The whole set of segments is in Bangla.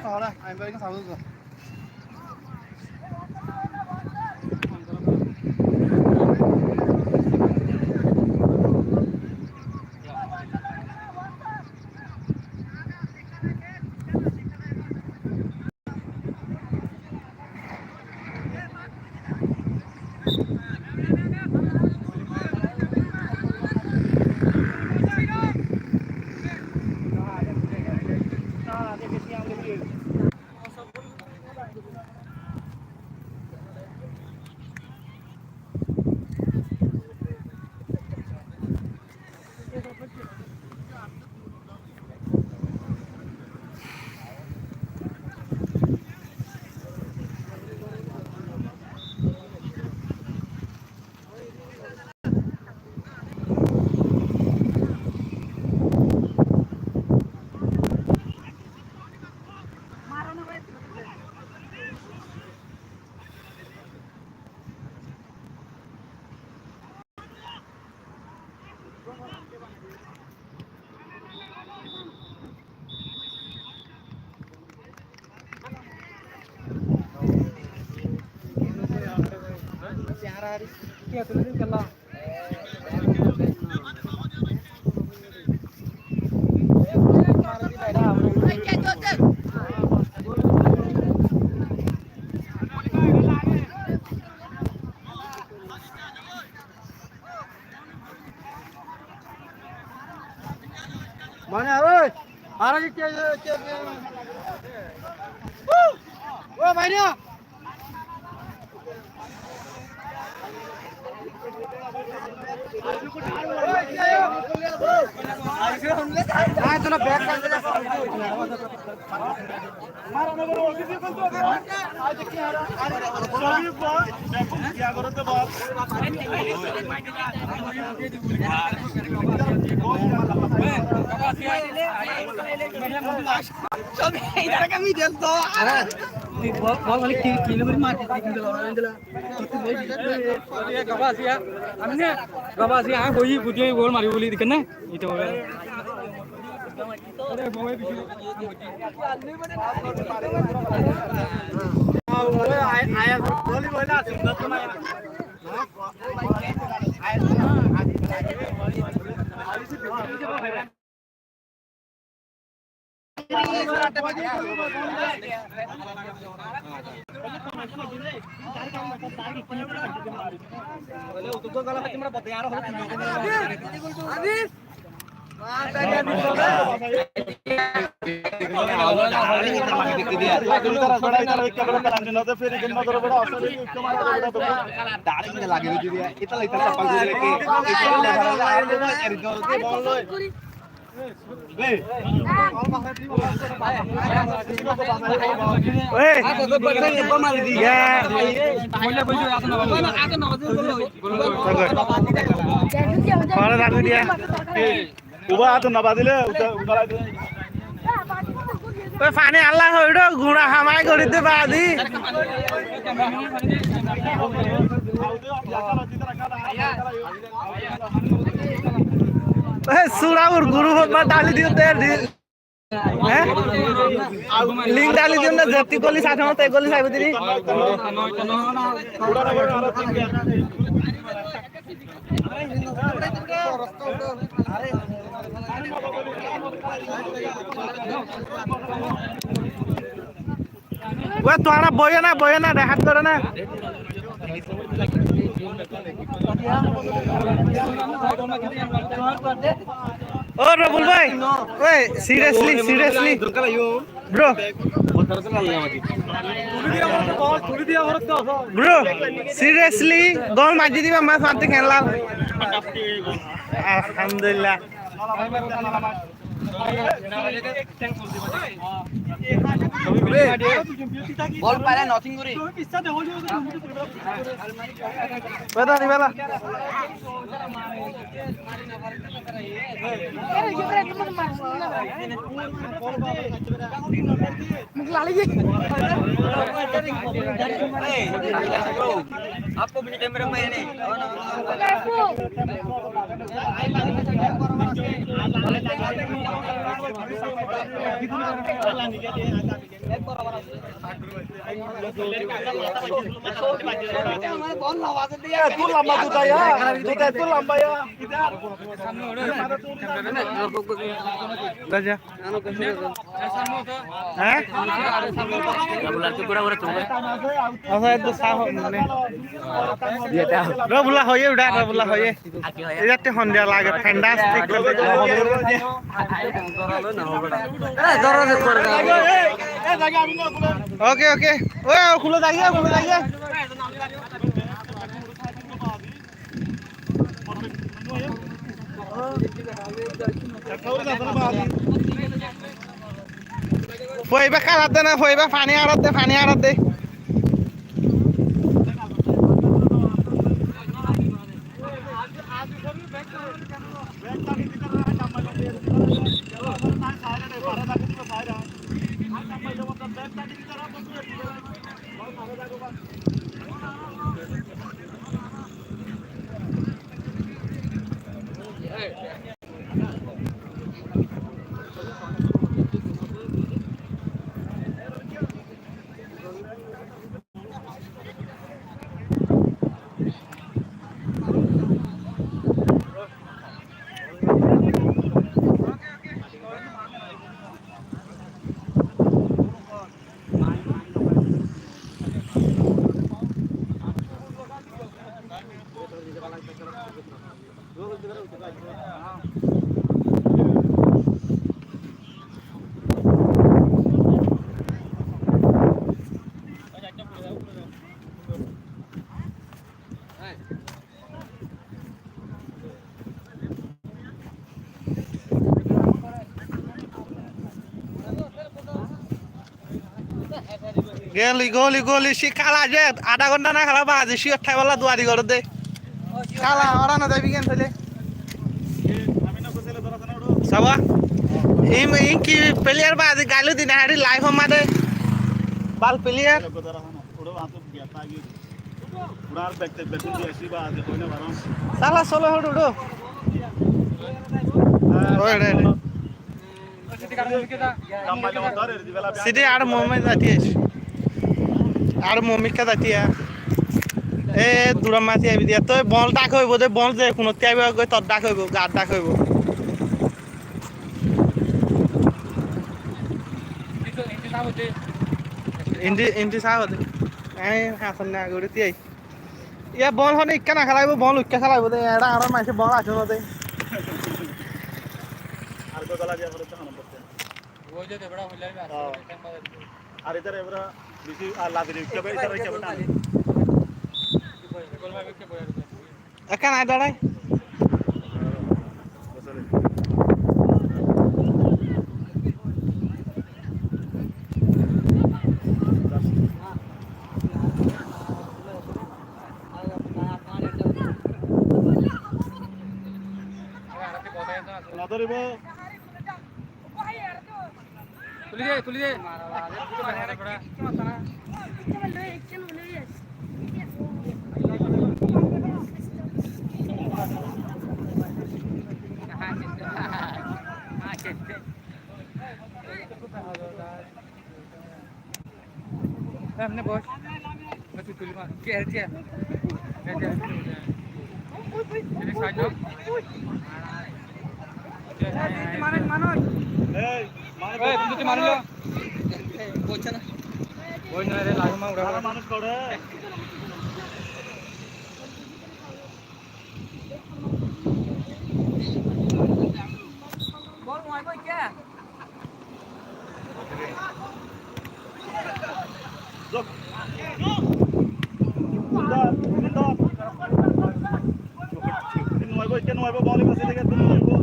好了，俺们一个啥子？Kia tulis kalau mana oi? Mana dia? Oh, mainnya. तुला बॅग कमी देतो गोल मारी बोली दिखना उभा आता नबा दिले पाणी आला होईल गुणा हमाय करीते बादी सुरावर गुरु डाली दियो तेर लिंक डाली दियो ना जति गोली साथ में ते गोली साइब दिरी वो तुम्हारा बोया ना देखात करे ना ओ रबुल भाई ओए सीरियसली ब्रो ब्रो सीरियसली गोल माजी दिबा मा शांति खेलला अल्हम्दुलिल्लाह বল পারে নথিং করি বেলা নি বেলা आपको भी कैमरा में नहीं तू लंबा जूता या जूता तू लंबा या राजा हैं अच्छा तो साफ মানে রবুলা হয়ে উড়া রবুলা হয়ে এটাতে সন্ধিয়া লাগে ফ্যান্টাস্টিক ওকে ওকে ওই খুলে যাইয়ে ফইবা খালাত দে না ফইবা পানি আড়ত দে গলি সে খালা যে আধা ঘন্টা না খালা বাজে শিওর ঠাইবেলা দুয়ারি করে দে খালা ওরা না যাবি কেন তাহলে সাবা এই কি প্লেয়ার বাজে গাইলো দিন হাড়ি লাইভ মাদে বাল প্লেয়ার সালা চলো হড়ো সিধে আর মোহাম্মদ জাতীয় আর মমিকা জাতীয় এ দূరం মাতি আবি দিয়া তই বল ডাক হইব যে বল যে কোনতে আবি গৈ তত ডাক হইব গাত ডাক হইব ইন্দি সাহতে এই হাসন না গড়ি তিয়াই ইয়া বল হনে ইক্কা না খেলাইব বল উক্কা খেলাইব দে এড়া আর মাইছে বল আছে নতে আর কো গলা দিয়া পরে তো হন পড়তে ওই যে বড় হইলা আর इधर एवरा बिसी लाग रे के भाई इधर के बता गोल में के बोया एका ना दाड़ाई ना तो रिबो তুলি দে हमने बॉस मैं तुली मार के है तेरे साथ जाओ मानो ए तुझे मार लो कोच ना कोई ना रे लाग मा उड़ा मानुष कोड़े बॉल मोय को क्या look nuevo ball y se le queda nuevo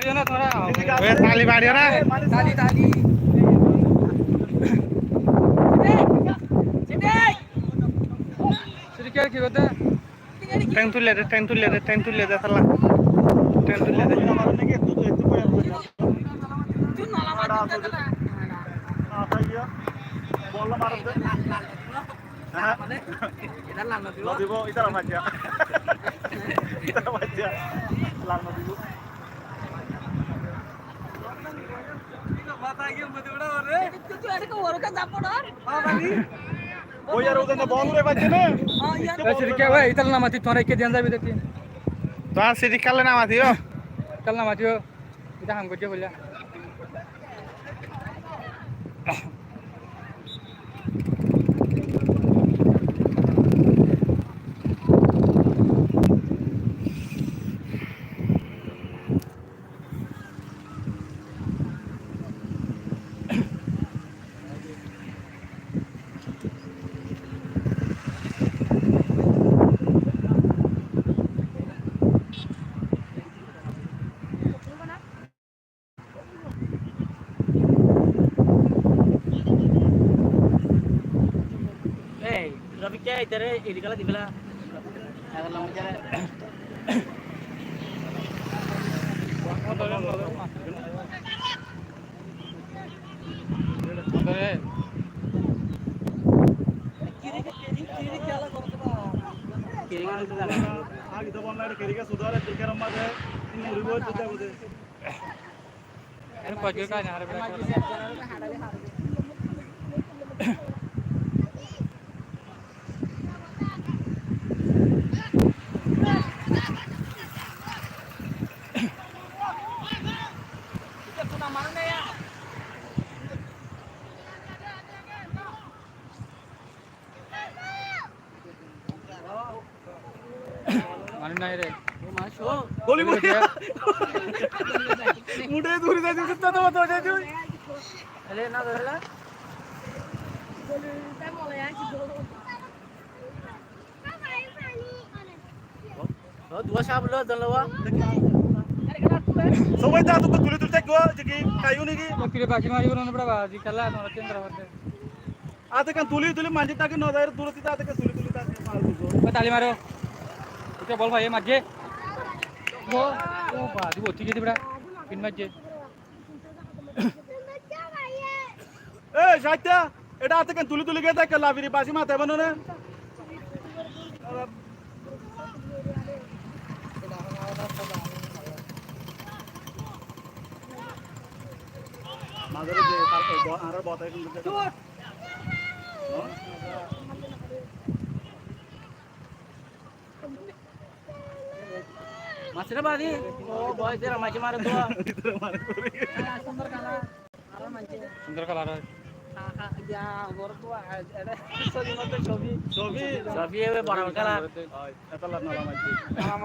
Mario ना थोड़ा ए ताली मारियो ना ताली ताली सिरिकर की होता टेंट ले दे साला टेंट ले दे सिरिकर भाई इतना ना मत थोड़ा के ध्यान जा भी देखिए तो सिटी काले ना माथियो कल ना मातियो इधर हमको जो बोला Tapi kayak itu ini kalau dibilang agar lama cara मालूम नहीं रे गोली मुड़े दूर जा जितना तो बता दे तू अरे ना करेला dua sablo dalawa सबै ता तुको तुले तुले को जकी कायु नि की फिर बाकी मारी उन्होंने बड़ा बाजी कला ना चंद्र होते आते kan तुली मांजे ताके न दायर दूर ती ताते तुली ताके मार दो ताली मारो उसे बोल भाई मजे वो बाजी होती की बड़ा पिन मजे ए शायता एटा आते kan तुली के ता कला फिर बासी माते बनोने मागरे जे तार आरा बहुत है masih ada badi oh boy dia macam mana tuh सुंदर कलर है ya gor tuh ada sobi mata sobi we bora kala eta lar nala maji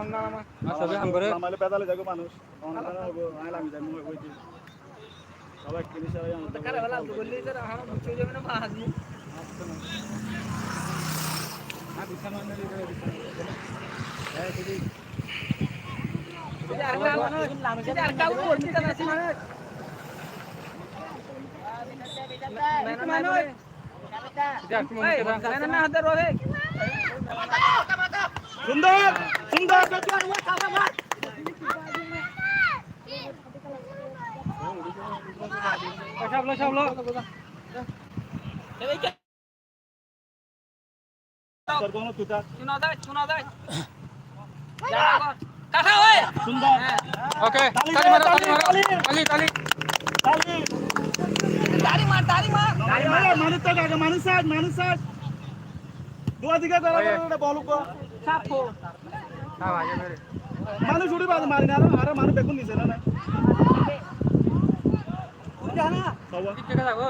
nama सभी हम करे আমালে পেদালে যাগো মানুষ অনলাইনে হবো আইলাম যাই মই কইছি সবাই কিনি সবাই আমাদের cara wala boleh itu ah muncul je mana bahas ni bisa mana di jadi harga mana jadi harga urut kita nasi mana mana tidak aku mau kita mana na ada rohe সুন্দর সুন্দর Shablo সর কোন তুতা Cuna dah. Kakak, woi. সুন্দর oke tali তালি Tarik mah. মানুষ তো আগে মানুষ দুয়া দিকে করে বল কো Sapo. हाँ आगे मेरे মানুষ উড়ি বাজ মারি না আরে মানুষ বেগুন নিছে না Udah na. সবা कितने का था वो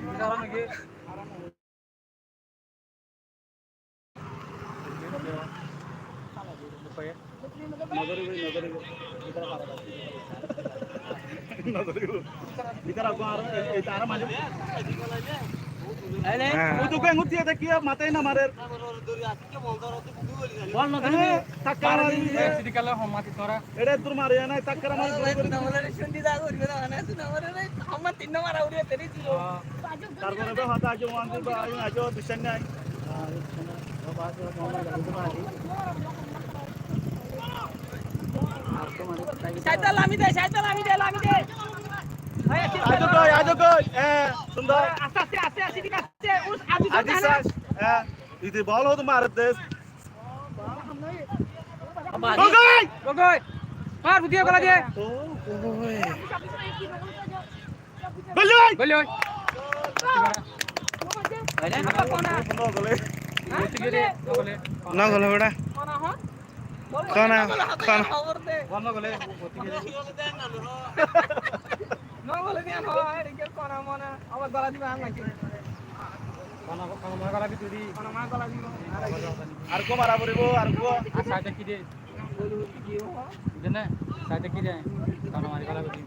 sekarang lagi नजर इधर आपको आ रहा है इधर आ माझे হ্যাঁ উদুকে গুটিয়ে দেখিয়ে মাথায় না মারে বল না তুমি টাক্কার মারি সিটি কালার হমাতি তোরা এটা তোর মারে না টাক্কার মারি তারপরে তো হাতে আজ ওয়ান দিবা আজ বিশন নাই আজ কই সুন্দর আদিসাস ইদি বল হতো মারে দেশ গগৈ গগৈ মার বুদিয়ে গলা দিয়ে গলই গলি ওই গলে বুঝতে গেলে গলে না গলে বেটা কোনা কোনা বন্ধ গলে বুঝতে গেলে কোনা কোনা মার গলা কি তুই আর কো মারা পড়িব আর কো আর সাইডে কি দে জানে সাইডে কি দে কোনা মারি গলা কি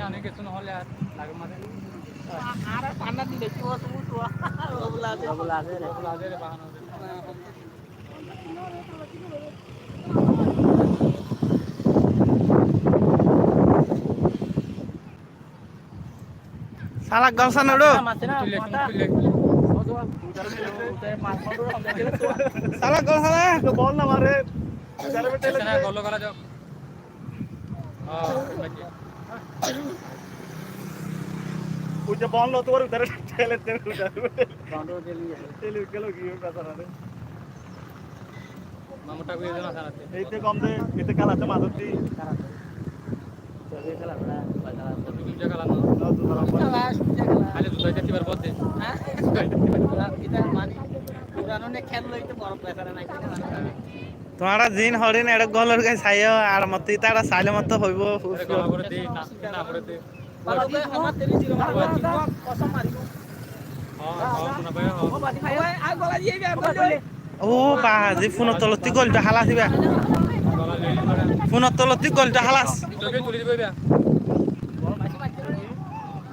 অনেক কিছু নহলে আর লাগে মারে লাজে রে বাহানা সালা গলসা নড়ো তুলে সালা গলসা না তো বল না মারে চারে বেটে না গল্লো গলা যাও ওই যে বল তো উধরে ঠেলে তে ঠেলে গেল কি কথা না মামুটা কই দেনা সারাতে এইতে কম দে এতে কালাতে মাদতি দুইটা কালা না খালি দুইটা তিবার বদে তোমারা জিন হরিণ এড় গলর গাই ছাইও আর মতে তারা সাইলে মত হইব গলা করে দে না করে দে শোনা পায় ও বাজি ফোনত তলতি গলটা হালাস দিবা গলা লেলি করে ফোনত তলতি গলটা হালাস তোকে তুলি দিবে বা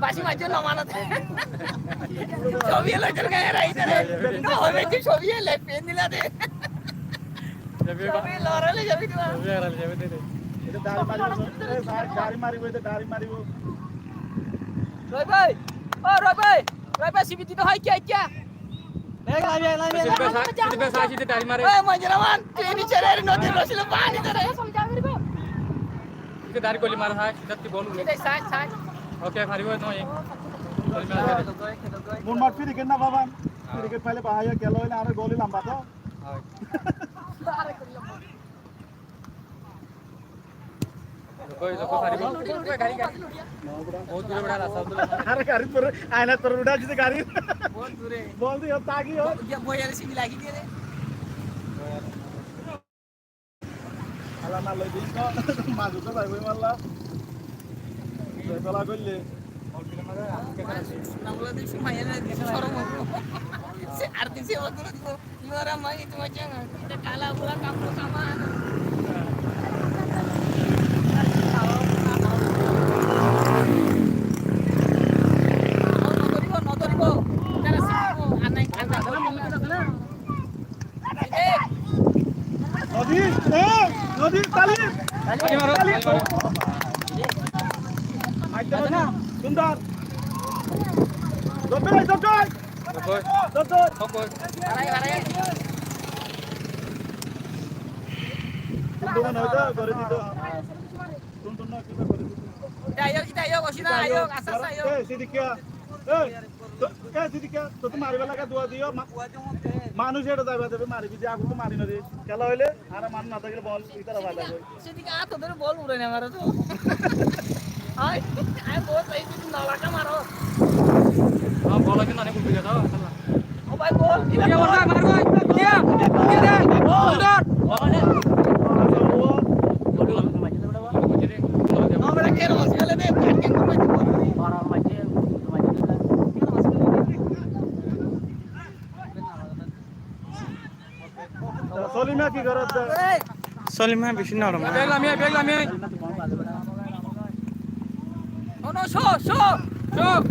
বাসি মাঝে নমানো ছবি লইতে গায়ে রাইতে রে না হবে কি ছবি লে পেন দিলা দে যাবে বা ছবি লড়ালে যাবি তো যাবে দে এটা দাড়ি মারিব এটা দাড়ি মারিব রয় ভাই সিবিটি তো হয় কি আইয়া সিলবে সাইতে টাইম মারে ওই মজরামান তুই নিচে রে নদী রসিল পানি ধরে কে দাঁড় কলি মারা হয় সত্যি বলু এই সাই ওকে ফারিব নয় মোর মাঠ ফিরে কেন না বাবা ফিরে পাইলে বাহাইয়া গেল হইলে আর গলি লম্বা তো কই লোক ফারিব গাড়ি বহুত দূরে বড়া রাস্তা তো আরে গাড়ি তোর আয়না তোর উড়া দিতে গাড়ি বহুত দূরে বল দিও তাকি হো বইয়ার সিবি লাগি দিয়ে রে আলা না লই দিস না মাজু তো যাইবই মারলা বেলা কইলে নামলা দিছি মাইয়া দিছি শরম সে আর দিছি ওগুলো দিব ইওরা মাই তোমার জানা এটা কালা পুরা কাপড় সামান নদী তালি গাড়ি মারো আইতে না সুন্দর দত্তই দত্তই কই দত্তই কই আরে সুন্দর নয়তো করে দিত সুন্দর না কি করে দিত ইতাইও ওসিনা আইও আসাস আইও এ সিদিকিয়া এ সিদিকিয়া তো মারিবা লাগা দুয়া দিও মানুষ এটা যাবে যাবে মারিবি যে আগুন তো মারি না রে খেলা হইলে আর মান না থাকলে বল ইতারা বাজা কই সেদিকে আ তোদের বল উড়ে না মারো তো আই আই বল এই তুই নালাটা মারো हां बोला कि नाने को बिगा था ও ভাই বল क्या बोल रहा है मार भाई क्या क्या दे सुंदर আমরা কে রস গেলে দে কাটকে কমাই দিব বড় মাঝে সলিমা কি করত সলিমা বেশি নরম बेग लामी no, show. Slow.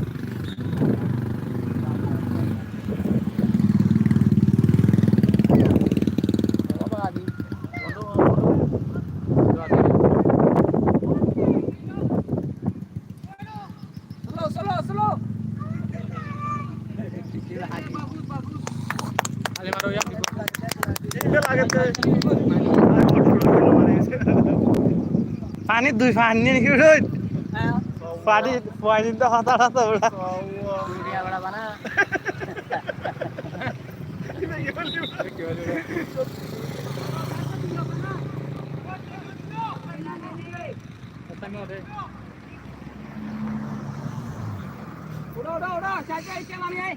আলে মারো ইয়া এটা লাগেছে পানি দুই পানি নাকি রোজ পানি পানি তো হাতা হাতা ওরা Dunia bada bana. Udah, saja ikan lari ai.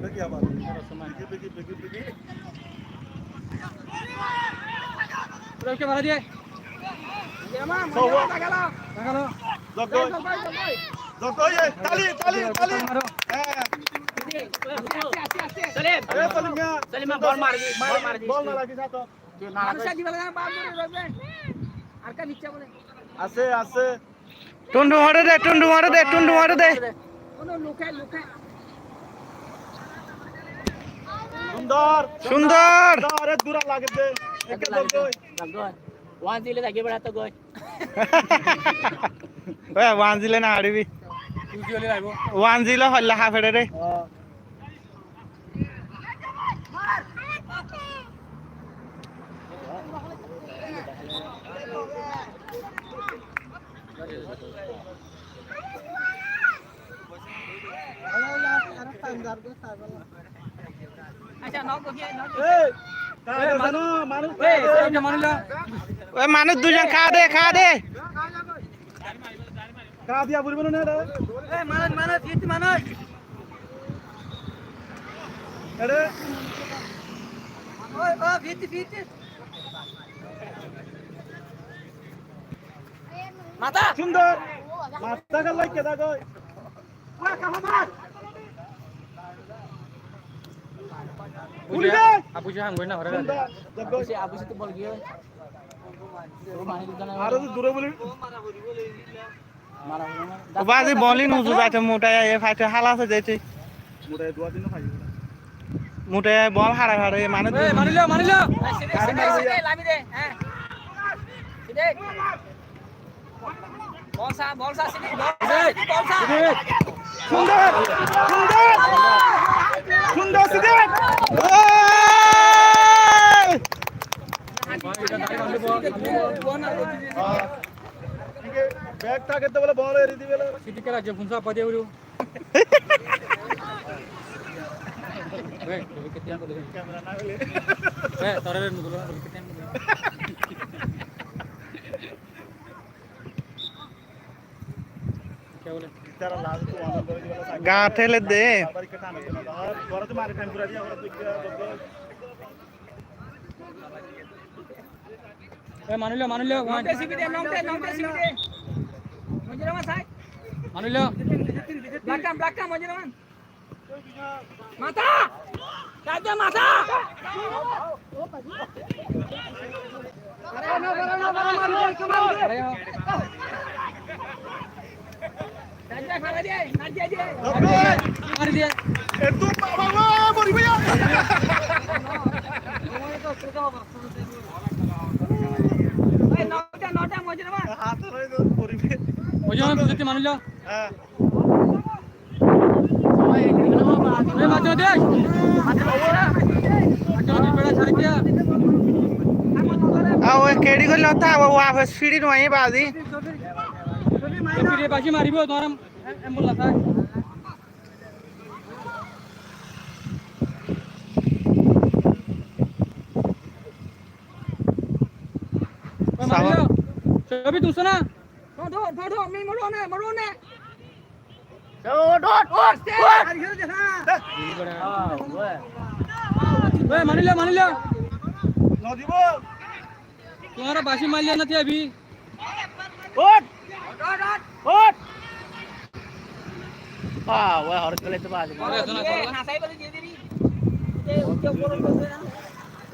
দেখি আবার বেগি ওরা কে মারা দিয়ে Mujira tagala. লাগালো জগই তালি মারো হ্যাঁ Salim. এ Salima Salim ball mar di. বল না লাগি সাথে Manusia di belakang ball dulu, Arka bicara boleh. আছে টুন্ডু মারে দে Oh, luka. সুন্দর আরে দূরা লাগেছে একে জগই Bagus. Wan sile lagi berata goy. ওই ওয়ান জিলে না আড়বি তুই হলে আইবো ওয়ান জিলে হল্লা হা ফেড়ে রে Acha knock gaya knock. এই কারে জানো মানুষ এটা মানিলা ওই মানুষ দুজন খা দে কা দিয়া বুড়িব না রে Manus. আরে Oh, fit. Mata. সুন্দর মাথা গলাই কে দা গই বুঝা আপু যা হাঙ্গই না হরে সুন্দর জগই Abu situ bol gaya. Suruh mani di sana. আরো দূরে বলি Marah. বাজি বলি নুজু যাইতে মোটায় এ ফাইতে হালাছে যাইতে মোরে দুয়া দিন খাই মোটায় বল হারা মানে এই Manila Sini, lami deh. Sini. Bolsa sini. সুন্দর সিদে ব্যাগ থাকে তো বলে বল এরি দিবেলে সিটিকে রাজ্য ফুনসা পা দিয়ে উড়ু এই কেতিয়ান করে ক্যামেরা না হলে এই তোরে নুগুলো কেতিয়ান কে বলে তারা লাল তো অন করে দিবেলে গা ঠেলে দে আবার কে টানে না আর বড় তো মারে টেম্পুরা দিয়া ওরা তো এই Manila Nongte sini deh. Mujiraman say. Manila Belakang Mujiraman. Mata. Saja mata. আরে Saja khara dia. Nanti aja. মারি দিয়ে এদু বাবা মরি ভাইয়া Eh, nota Mujiraman. হাত ধরে তো পরিবে ওই জন্য বুঝতে মানিলা হ্যাঁ এই মাঝে দেখ মাঝে বেড়া ছাড়ি দিয়া আর ওই কেডি করলে তা ওয়াফে ফিরি নয় বাজি ফিরে বাজি মারিব তোমার এম্বুলেন্স আছে ওই মারিলা ছবি তুলছ না Dot, mi marone. ওই মানিলা নদিব তোমার বাসি মারলিয়া না তুই ওট ওট Harus kali itu Pak. Boleh, sana, sana. Nah, saya baru jadi. Oke, boleh.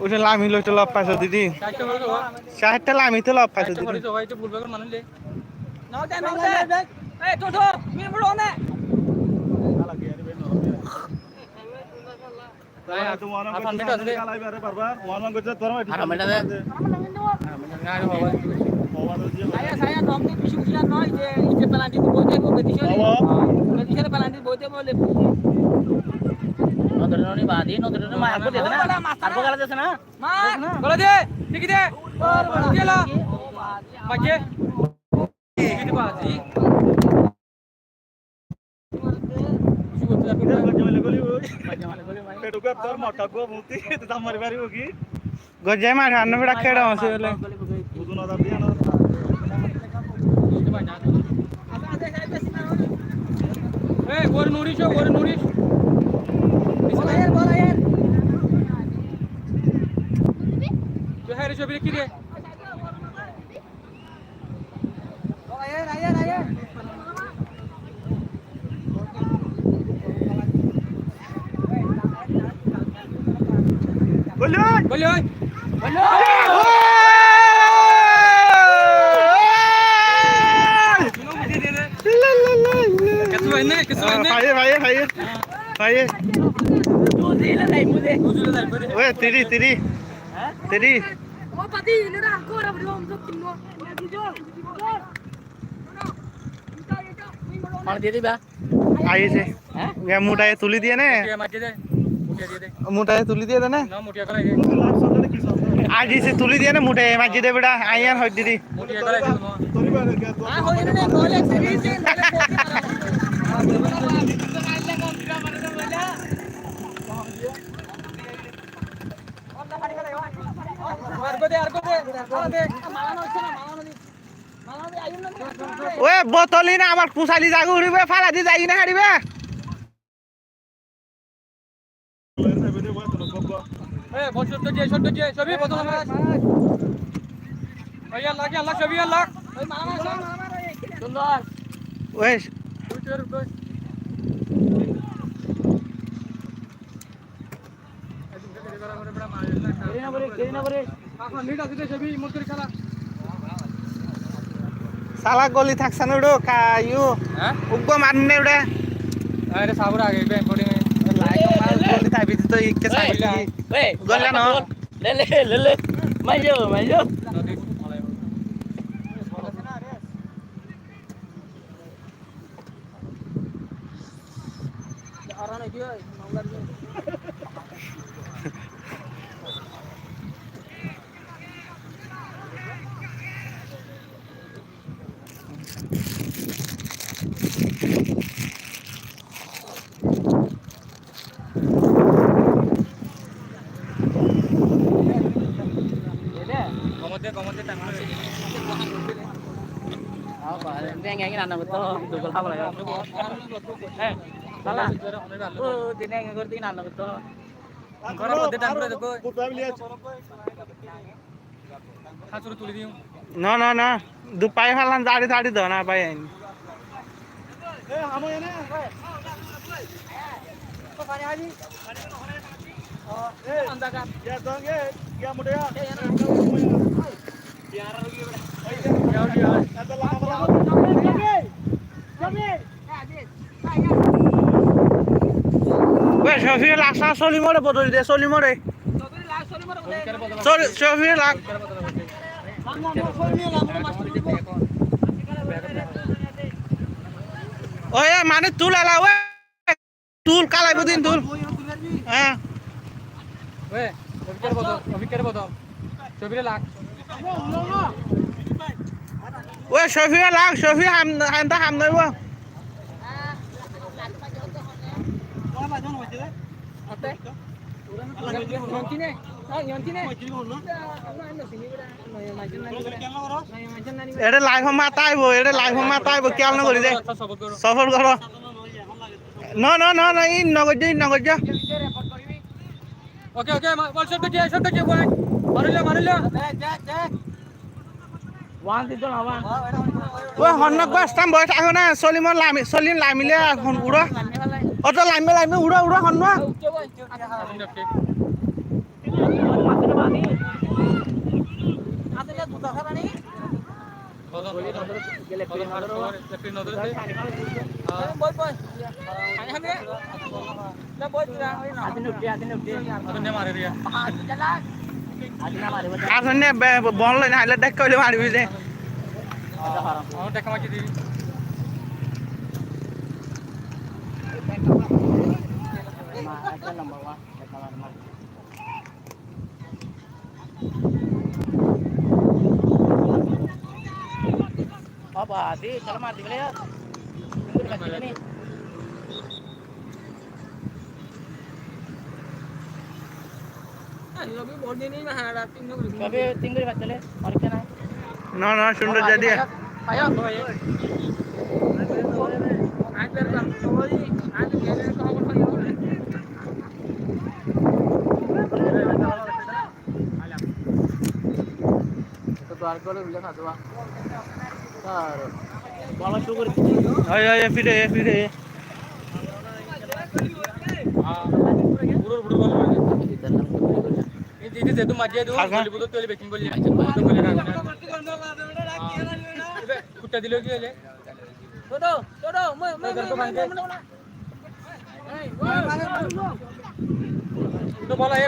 ওইটা লামি লইতে লব পাইছো দিদি চারটা করে যাও চারটা লামিতে লব পাইছো চারটা করে দিদি যাও এটা ভুল বেগর মানুষলে নৌতে এই তো মিন বড় না আপন মেটা দে আর হবে saya nomor bisa noy je ite pelanti bote ko betisore betisore pelanti bote bole নদরনি বাদি নদরনি মা আরবো দে না আরবো গালা দেছ না মা গলা দে ঠিক দে গেলা মাঝে কি বাজি গজাই মার হান্ন বেড়া খেড়া আছে বলে এই ওর নুরিশ তো হ্যাঁ রে ছবি কি রে বলি ওই কেসু এনে ভাইয়ে ভাইয়ে Mudila dai mude. ওই তিরি Oh, pati ini dah aku dah berdua untuk timno. Lagi jol. Mar দিয়ে দিবা আইছে মুটায় তুলি দিয়ে নে মাঝে দে মুটিয়া দিয়ে দে মুটায় তুলি দিয়ে দে না না মুটিয়া গলা आज इसे तुली दिया ना मुठे मस्जिद है बेटा आयन हो दीदी मुटिया गला दे आ हो ने बोले सीरीज से আর দে মালানো হচ্ছে না মালানো দে আইন না ওই বোতলি না আমার পুসালি জাগু উড়িবে ফালা দি যাই না হারিবে এ বছর তো যে সবই বদল আমার ওই আল্লাহ সবই আল্লাহ ওই মালানো সুন্দর ওই উঠের কই কেরিনা বরে এখন নিটা দিতে সবই মত করে খেলা সালা গলি থাকছ না উড়ো কায়ু হ্যাঁ উগ্গ মারনে উড়ে আরে সাবুর আগে বে পড়ে গলি থাকবি তো ইকে সাইলি ওই গল্লা না লে মাইজো নদী আরানে কি হয় মামলার কমতে টাইম লাগে Dia ngangin anak betul, dugul apa ya? Salah. Oh, dia ngerti anak betul. ঘরের মধ্যে টাইম করে দেখো হাত শুরু তুলে দিও না দু পায়ে ফালান দাড়ি দাড়ি দাও না পায়ে আইনি ওই শফির লাক্স চলি মরে বদল দে চলি মরে শফির লাখ ওই মানে তুল এলা ওই তুল কালাই বুদিন তুল হ্যাঁ ওই অভিকের বদল ছবিরে লাগ ওই শফির লাখ শফি হামদা হাম নইব এটা লাইফ মাতাইব এটা লাইফ মাতাইব কেল ন করি দে সফল কর না ই নগজ ওকে বল শট যে বল মারিলে Wan itu lawan. ওই হন্নক বাস্তাম বয় থাকো না সলিম লামিলে এখন উড়ো অত লাইমে উড়ো হন্ন ওকে আসলে দুটা খানা নি boy boy hanya hamil na boy tira adunne mare riya jalan আসলে বল লই না হাইলে দেখ কইলে মারবি যে আমার দেখা মাকি দিবি apa di kalau mati boleh ya ini lagi body ini mah ada tinggal tapi tinggal baca le और क्या ना না না সুন্দর যা দিয়ে ayo आज कर काम सवारी आज गेले का खबर पाइयो तो द्वार कोले उल्ले खादवा আর বলা শুরু করে আয় আয় ফিরে ফিরে বুড়োর বুড়ো বল এই দিদি যেহেতু মাঝে দেবো বলি বুঝো তুই বেকিং বললি তো বলে রাখ কুটা দিলো কি হলে Dodo, Dodo, mau তো বলা এ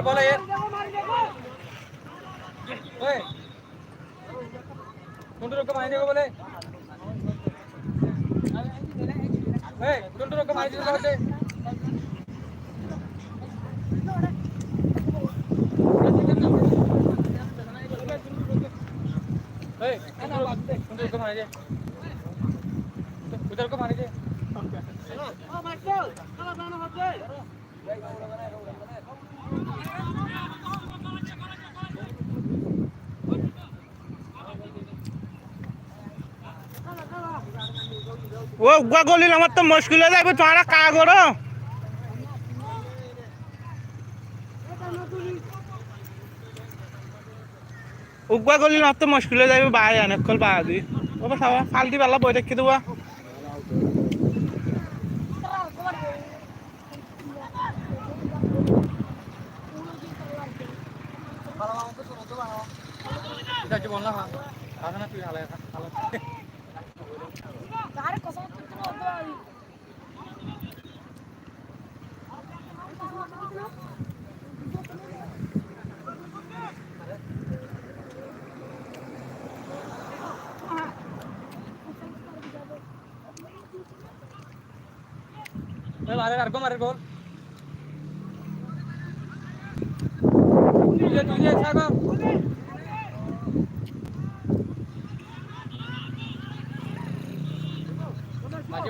ওই কোন রকম আইনে গো বলে এই কোন রকম আইনে গো বলে এই কোন রকম আইনে उधर को मारे ও গুয়া গলিল আমার তো মুশকিল হয়ে যাবে তোরা কা করো উগবা গলিল আমার তো মুশকিল হয়ে যাবে বাই অনেক কল বা দি ও বাবা ফালতি বালা বই দেখি দেবা এটা কি বললা হ্যাঁ আগে না তুই হালে হালে Cara kosong tuh lagi. मारे गोल तुझे अच्छा का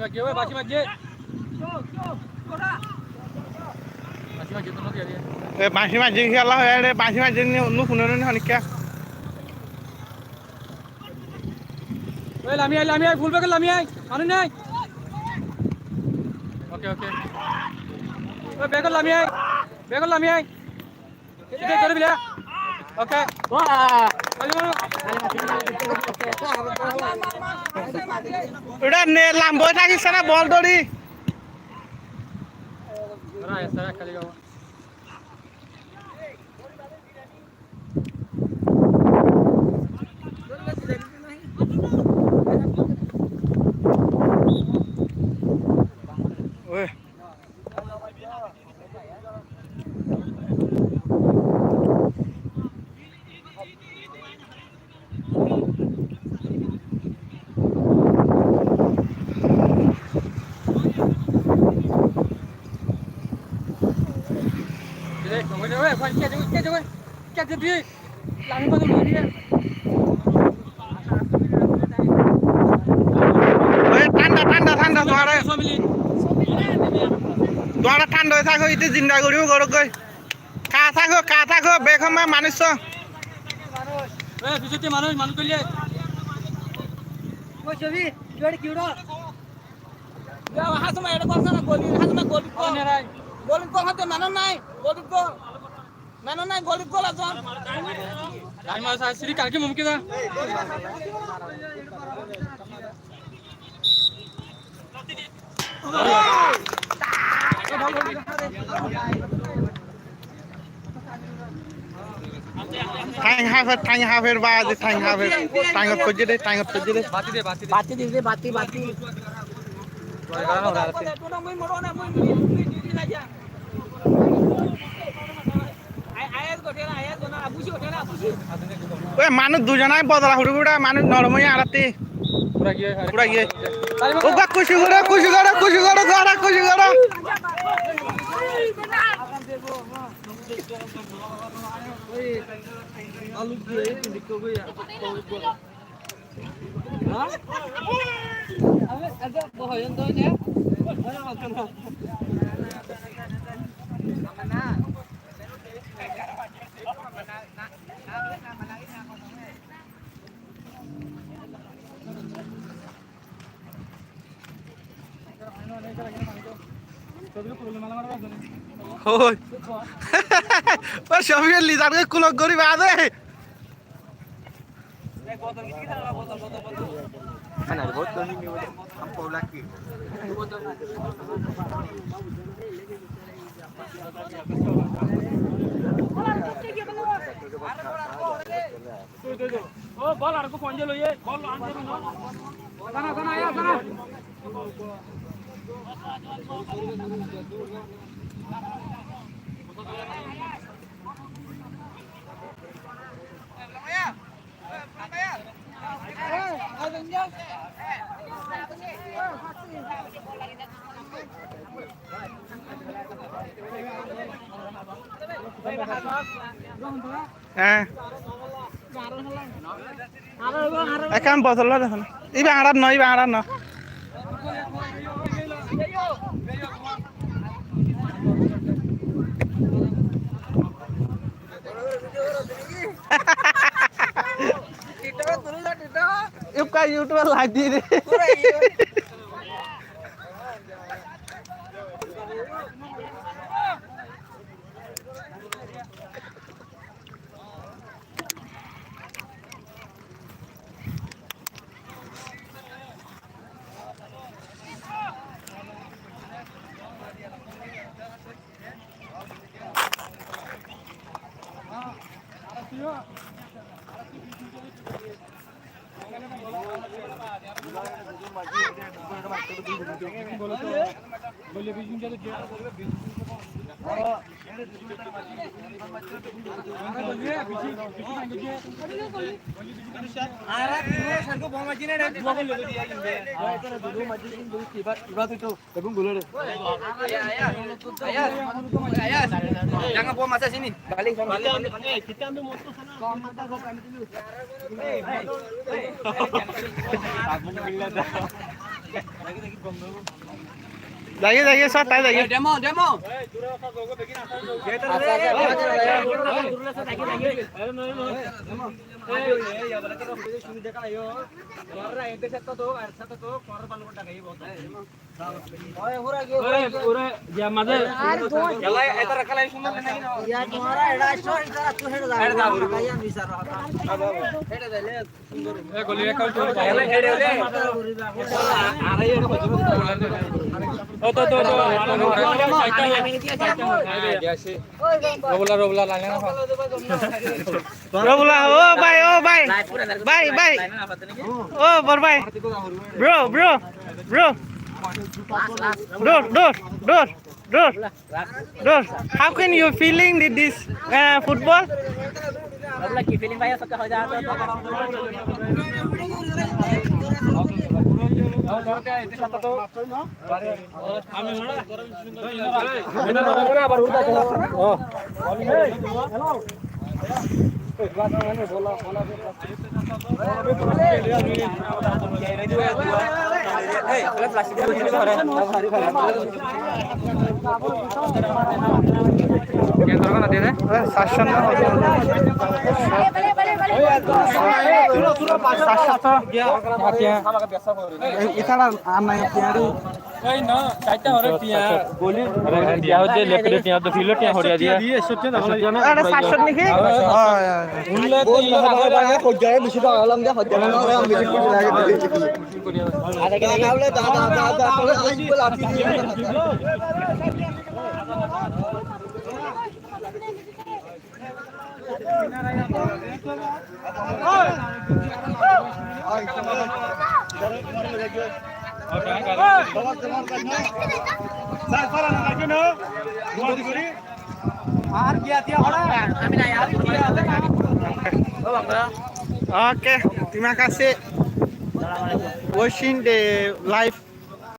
बाजी ओए बाजी तो नहीं दिया এ বাঁশি মাঝি খেলা হয় রে বাঁশি মাঝি नु শুনে নি হনিকা ওই লামি আই ফুল বেকে লামি আই আনি নাই ওকে ওই বেকে লামি আই এটা করে দিলা ওকে wah এটা নে লাম্বই থাকিস না বল দড়ি রা ऐसा खाली जाओ ওই क्या दिए लाने को तो दिए ওই ঠান্ডা তোমারে फैमिली তোমারে ঠান্ডা হয়ে থাকো ইতে জিন্দা করিও গরক গই কা থাকো বেখমা মানুষ ए बिजते मानो कलिए Kau cobi, jual kira. Ya, hasa mah ada korsan, hasa gol और नेराय gol hati mana nai, gol aja. Time आ श्री काके मुमकिन है ঠাং হাফের বাজে ঠাং হাফের টাঙ্গত করছে রে টাঙ্গত করছে রে বাতি দে বাতি দে বাতি দিছে বাতি বাতি গানা ওরা আছে তোরা মই মরো না মই দুই না যা আয়াত গোনা বুঝি ওঠে না বুঝি ওই মানুষ দুজনাই বদলা হুড়গুড়া মানুষ নরমই আড়াতে পুরা গিয়ে ও বা খুশি করে আলু দিয়ে দিকো গয়া হ্যাঁ আমি আগে বহয়ন তো নে ওই ও সবিয়ে লিজারকে কুলক করি বাদে ও বল আর কো পঞ্জে লইয়ে বল আনতে না গানা গানা আয়া গানা হ্যাঁ একাম বদল দেখুন এই বাংলার নয় বাংলার ন यूट्यूबर लाइक दी रे jangan bawa masa sini balik sama kita ambil motor sana जाइए सब ताई जाइए demo रोबला लाने ना रोबला ओ भाई भाई ओ बर भाई bro door how can you feeling this football lagi feeling bahaya suka ho jata Oke, terima kasih. Watching the live